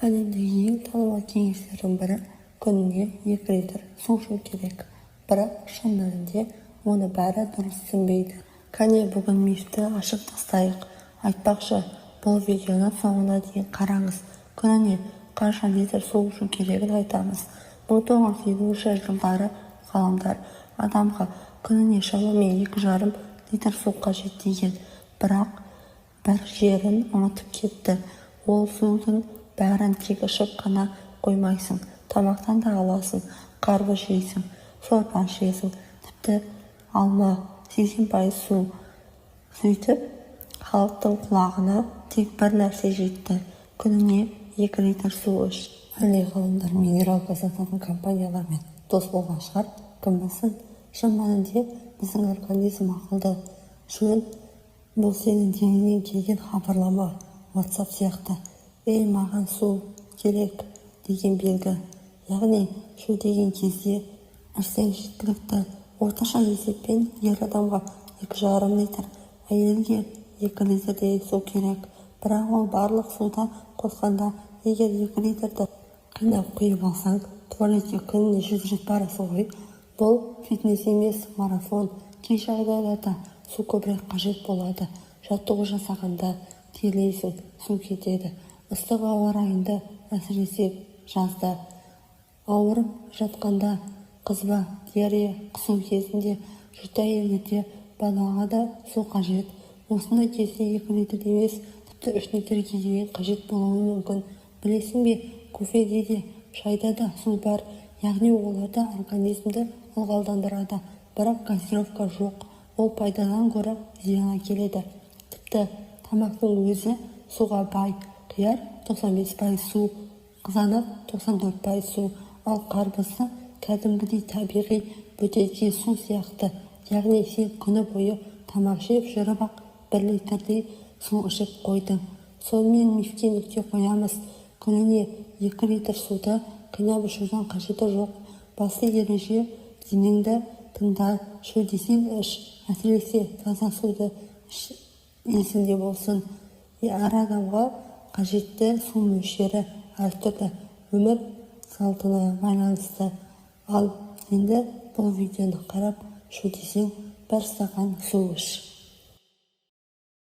Әлемдегі ең танымал кеңестердің бірі күніне 2 литр су ішу керек. Бірақ шын мәнінде оны бәрі дұрыс түсінбейді. Кәне бүгін мифті ашып тастайық. Айтпақшы, бұл видеоны соңына дейін қараңыз. Күніне қанша литр су ішу керегін айтамыз. 1950 жылдары ғалымдар адамға күніне шамамен 2,5 литр су қажет деген, бірақ бір жерін ұмытып кетті. Ол судың бәрін тек ішіп қана қоймайсың, тамақтан да аласың, қарбыз жейсің, сорпа ішесің, тіпті алма 80% су. Сөйтіп, халықтың құлағына тек бір нәрсе жетті: күніне 2 литр су іш. Әлде ғалымдар минералка сататын компаниялармен дос болған шығар, кім білсін. Шын мәнінде біздің организм ақылды. Жөн, бұл сенің денеңнен келген хабарлама, WhatsApp сияқты. Ей, маған су керек деген белгі. Яғни шу деген кезде ішсең жеткілікті. Орташа есеппен ер адамға 2,5 литр, әйелге 2 литрдей су керек. Бірақ ол барлық суда қосқанда, егер 2 литрді қинап құйып алсаң, туалетке күніне 100 рет барасың ғой. Бұл фитнес емес, марафон. Кей жағдайларда су көбірек қажет болады. Жаттығу жасағанда терлейсің, су кетеді. Ыстық ауа райында, әсіресе жазда, ауырып жатқанда, қызба, диарея, құсу кезінде, жүкті әйелдерде, балаға да су қажет. Осындай кезде 2 литр емес, тіпті 3 литрге дейін қажет болуы мүмкін. Білесің бе, кофеде де, шайда да су бар. Яғни оларда организмді ылғалдандырады. Бірақ газировка жоқ. Ол пайдадан гөрі зиян келеді. Тіпті тамақтың өзі суға бай. Қияр 95% су, қызанақ 94% су, ал қарбызды кәдімгідей табиғи бөтелке су сияқты. Яғни сен күні бойы тамақ жеп жүріп ақ 1 литрдей су ішіп қойдың. Сонымен мифке нүкте қоямыз. Күніне 2 литр суды қинап ішудің қажеті жоқ. Басты ереже: денеңді тыңда, шу десең іш, әсіресе таза суды іш, есіңде болсын. Әр адамға қажетті су мөлшері әртүрлі, өмір салтына байланысты. Ал енді бұл видеоны қарап, шу десең 1 стакан су іш.